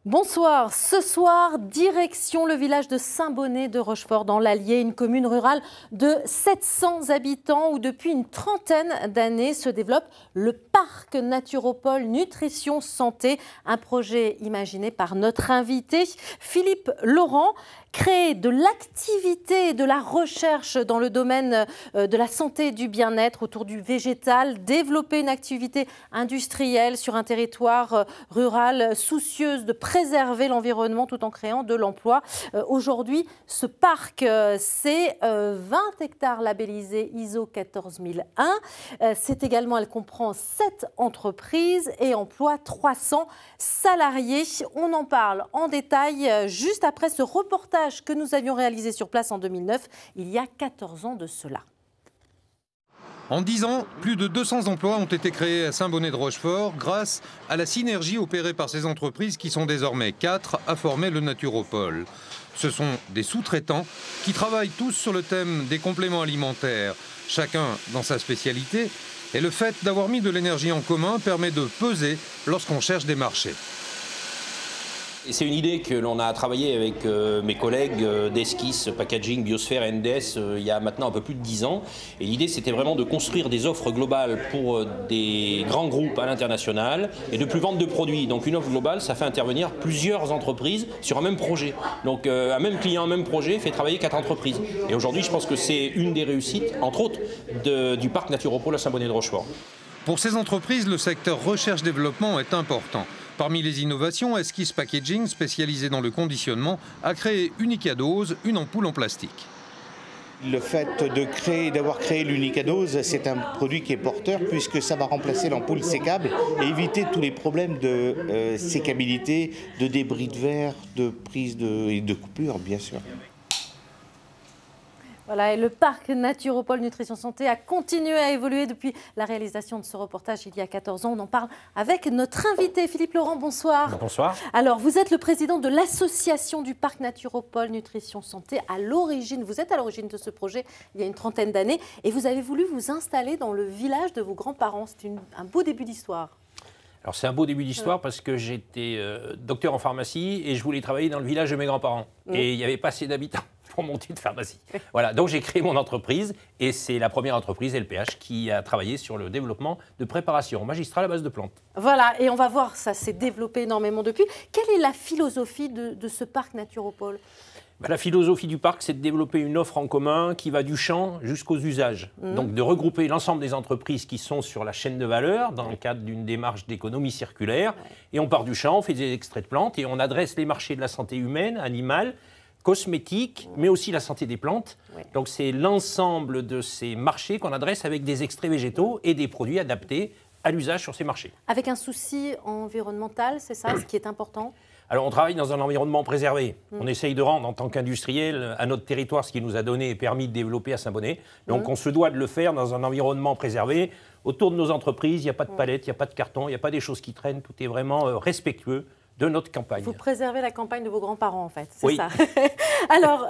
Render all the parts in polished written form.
Bonsoir, ce soir, direction le village de Saint-Bonnet de Rochefort dans l'Allier, une commune rurale de 700 habitants où depuis une trentaine d'années se développe le parc Naturopole Nutrition Santé, un projet imaginé par notre invité Philippe Laurent. Créer de l'activité et de la recherche dans le domaine de la santé et du bien-être autour du végétal, développer une activité industrielle sur un territoire rural soucieuse de préserver l'environnement tout en créant de l'emploi. Aujourd'hui, ce parc, c'est 20 hectares labellisés ISO 14001. C'est également, elle comprend 7 entreprises et emploie 300 salariés. On en parle en détail juste après ce reportage que nous avions réalisé sur place en 2009, il y a 14 ans de cela. En 10 ans, plus de 200 emplois ont été créés à Saint-Bonnet de Rochefort grâce à la synergie opérée par ces entreprises qui sont désormais 4 à former le Naturopole. Ce sont des sous-traitants qui travaillent tous sur le thème des compléments alimentaires, chacun dans sa spécialité. Et le fait d'avoir mis de l'énergie en commun permet de peser lorsqu'on cherche des marchés. C'est une idée que l'on a travaillé avec mes collègues d'Esquisse, Packaging, Biosphère et NDS il y a maintenant un peu plus de 10 ans. Et l'idée, c'était vraiment de construire des offres globales pour des grands groupes à l'international et de plus vendre de produits. Donc une offre globale, ça fait intervenir plusieurs entreprises sur un même projet. Donc un même client, un même projet fait travailler 4 entreprises. Et aujourd'hui, je pense que c'est une des réussites, entre autres, du parc Naturopole à Saint-Bonnet de Rochefort. Pour ces entreprises, le secteur recherche-développement est important. Parmi les innovations, Esquisse Packaging, spécialisé dans le conditionnement, a créé Unicadose, une ampoule en plastique. Le fait d'avoir créé l'Unicadose, c'est un produit qui est porteur puisque ça va remplacer l'ampoule sécable et éviter tous les problèmes de sécabilité, de débris de verre, de prise et de coupure, bien sûr. Voilà, et le parc Naturopole Nutrition Santé a continué à évoluer depuis la réalisation de ce reportage il y a 14 ans. On en parle avec notre invité Philippe Laurent. Bonsoir. Bonsoir. Alors, vous êtes le président de l'association du parc Naturopole Nutrition Santé. Vous êtes à l'origine de ce projet il y a une trentaine d'années et vous avez voulu vous installer dans le village de vos grands-parents. C'est un beau début d'histoire. Alors c'est un beau début d'histoire parce que j'étais docteur en pharmacie et je voulais travailler dans le village de mes grands-parents. Et il n'y avait pas assez d'habitants pour monter de pharmacie. Voilà, donc j'ai créé mon entreprise et c'est la première entreprise, LPH, qui a travaillé sur le développement de préparation magistrale à base de plantes. Voilà, et on va voir, ça s'est développé énormément depuis. Quelle est la philosophie de ce parc Naturopole ? La philosophie du parc, c'est de développer une offre en commun qui va du champ jusqu'aux usages. Donc de regrouper l'ensemble des entreprises qui sont sur la chaîne de valeur dans le cadre d'une démarche d'économie circulaire. Et on part du champ, on fait des extraits de plantes et on adresse les marchés de la santé humaine, animale, cosmétique, mais aussi la santé des plantes. Donc c'est l'ensemble de ces marchés qu'on adresse avec des extraits végétaux et des produits adaptés à l'usage sur ces marchés. Avec un souci environnemental, c'est ça ce qui est important ? Alors on travaille dans un environnement préservé. On essaye de rendre en tant qu'industriel à notre territoire ce qui nous a donné et permis de développer à Saint-Bonnet. Donc on se doit de le faire dans un environnement préservé. Autour de nos entreprises, il n'y a pas de palettes, il n'y a pas de carton, il n'y a pas des choses qui traînent. Tout est vraiment respectueux de notre campagne. Vous préservez la campagne de vos grands-parents, en fait, c'est oui. ça. Alors,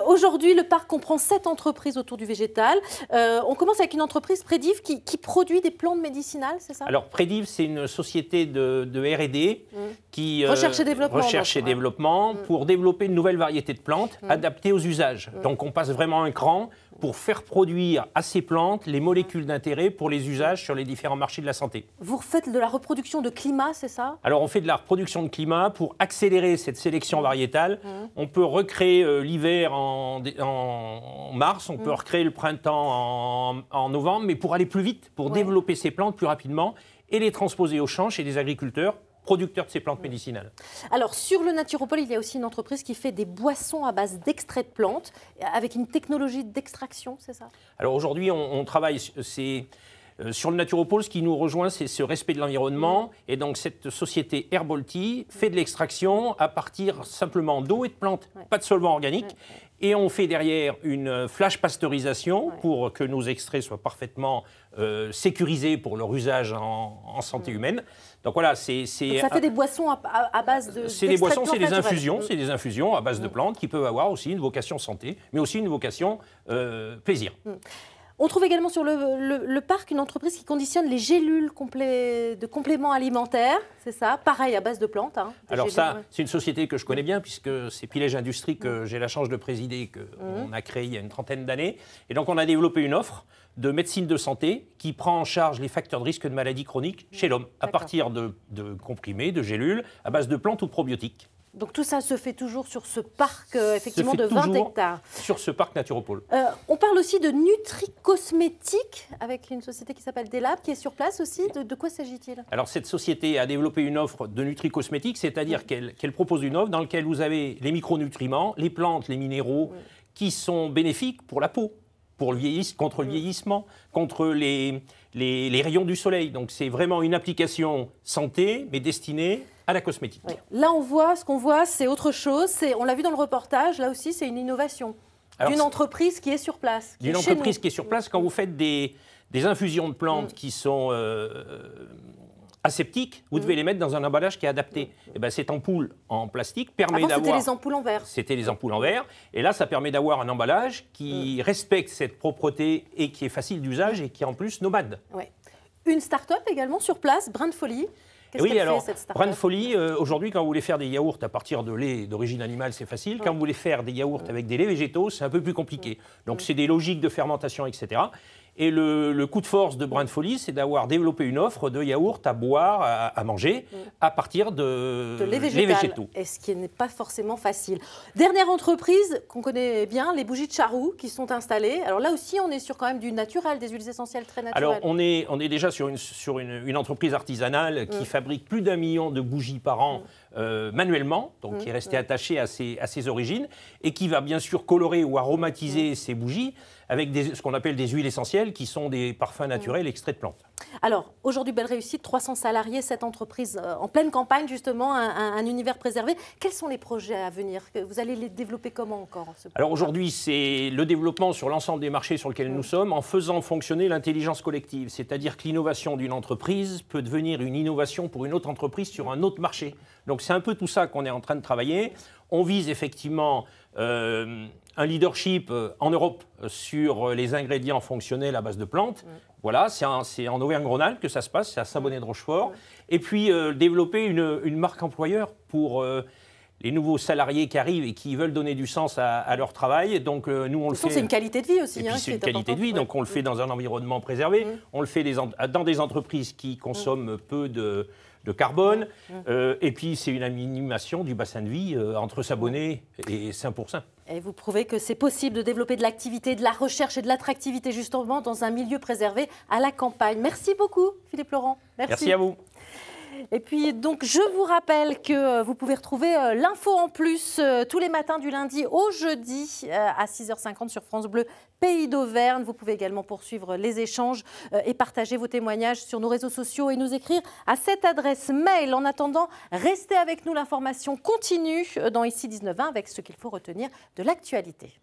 aujourd'hui, le parc comprend 7 entreprises autour du végétal. On commence avec une entreprise, Prédiv, qui produit des plantes médicinales, c'est ça? Alors, Prédiv, c'est une société de R&D qui recherche et développement, pour développer une nouvelle variété de plantes adaptées aux usages. Donc, on passe vraiment un cran pour faire produire à ces plantes les molécules d'intérêt pour les usages sur les différents marchés de la santé. Vous faites de la reproduction de climat, c'est ça? Alors, on fait de la reproduction de climat pour accélérer cette sélection variétale. On peut recréer l'hiver en mars, on peut recréer le printemps en novembre, mais pour aller plus vite, pour développer ces plantes plus rapidement et les transposer au champ chez des agriculteurs producteurs de ces plantes médicinales. Alors, sur le Naturopole, il y a aussi une entreprise qui fait des boissons à base d'extraits de plantes, avec une technologie d'extraction, c'est ça? Alors aujourd'hui, on travaille, sur le Naturopole, ce qui nous rejoint, c'est ce respect de l'environnement. Et donc, cette société Herbolti fait de l'extraction à partir simplement d'eau et de plantes, pas de solvant organique. Et on fait derrière une flash pasteurisation pour que nos extraits soient parfaitement sécurisés pour leur usage en santé humaine. Donc voilà, ça fait des boissons à base de. C'est des boissons, c'est des infusions, c'est des infusions à base de plantes qui peuvent avoir aussi une vocation santé, mais aussi une vocation plaisir. On trouve également sur le parc une entreprise qui conditionne les gélules de compléments alimentaires, c'est ça? Pareil, à base de plantes. Hein, alors gélules, ça, ouais. c'est une société que je connais bien, puisque c'est Pilège Industrie que j'ai la chance de présider, qu'on a créé il y a une trentaine d'années. Et donc on a développé une offre de médecine de santé qui prend en charge les facteurs de risque de maladies chroniques chez l'homme, à partir de comprimés, de gélules, à base de plantes ou de probiotiques. Donc tout ça se fait toujours sur ce parc effectivement de 20 hectares. Sur ce parc Naturopole. On parle aussi de nutri-cosmétiques avec une société qui s'appelle Delab qui est sur place aussi. De quoi s'agit-il? Alors cette société a développé une offre de nutri-cosmétiques, c'est-à-dire qu'elle propose une offre dans laquelle vous avez les micronutriments, les plantes, les minéraux qui sont bénéfiques pour la peau, pour le contre le vieillissement, contre les rayons du soleil. Donc c'est vraiment une application santé, mais destinée à la cosmétique. Oui. Là, ce qu'on voit, c'est autre chose. On l'a vu dans le reportage, là aussi, c'est une innovation d'une entreprise qui est sur place. D'une entreprise qui est sur place, quand vous faites des infusions de plantes qui sont aseptiques, vous devez les mettre dans un emballage qui est adapté. Et ben, cette ampoule en plastique permet d'avoir... C'était les ampoules en verre. C'était les ampoules en verre. Et là, ça permet d'avoir un emballage qui respecte cette propreté et qui est facile d'usage et qui est en plus nomade. Ouais. Une start-up également sur place, Brin de Folie. Oui, alors, Brin de Folie, aujourd'hui, quand vous voulez faire des yaourts à partir de lait d'origine animale, c'est facile. Quand vous voulez faire des yaourts avec des laits végétaux, c'est un peu plus compliqué. Donc, c'est des logiques de fermentation, etc. Et le coup de force de Brin de Folie, c'est d'avoir développé une offre de yaourt à boire, à manger, à partir de lait végétaux. Et ce qui n'est pas forcément facile. Dernière entreprise qu'on connaît bien, les bougies de Charroux qui sont installées. Alors là aussi, on est sur quand même du naturel, des huiles essentielles très naturelles. Alors on est déjà sur une entreprise artisanale qui fabrique plus d'1 million de bougies par an manuellement, donc qui est restée attachée à ses origines, et qui va bien sûr colorer ou aromatiser ces bougies avec ce qu'on appelle des huiles essentielles, qui sont des parfums naturels extraits de plantes. Alors, aujourd'hui, belle réussite, 300 salariés, cette entreprise en pleine campagne, justement, un univers préservé. Quels sont les projets à venir? Vous allez les développer comment encore? Alors aujourd'hui, c'est le développement sur l'ensemble des marchés sur lesquels nous sommes, en faisant fonctionner l'intelligence collective. C'est-à-dire que l'innovation d'une entreprise peut devenir une innovation pour une autre entreprise sur un autre marché. Donc c'est un peu tout ça qu'on est en train de travailler. On vise effectivement un leadership en Europe sur les ingrédients fonctionnels à base de plantes. Voilà, c'est en Auvergne-Rhône-Alpes que ça se passe, c'est à Saint-Bonnet-de-Rochefort. Et puis développer une marque employeur pour les nouveaux salariés qui arrivent et qui veulent donner du sens à leur travail. Donc nous, on le fait. C'est une qualité de vie aussi. Et puis c'est une qualité de vie, donc on le fait dans un environnement préservé. On le fait dans des entreprises qui consomment peu de carbone. Et puis c'est une animation du bassin de vie entre Saint-Bonnet et Saint-Pourçain. Et vous prouvez que c'est possible de développer de l'activité, de la recherche et de l'attractivité justement dans un milieu préservé à la campagne. Merci beaucoup Philippe Laurent. Merci à vous. Et puis donc je vous rappelle que vous pouvez retrouver l'info en plus tous les matins du lundi au jeudi à 6h50 sur France Bleu Pays d'Auvergne. Vous pouvez également poursuivre les échanges et partager vos témoignages sur nos réseaux sociaux et nous écrire à cette adresse mail. En attendant, restez avec nous, l'information continue dans Ici 19h avec ce qu'il faut retenir de l'actualité.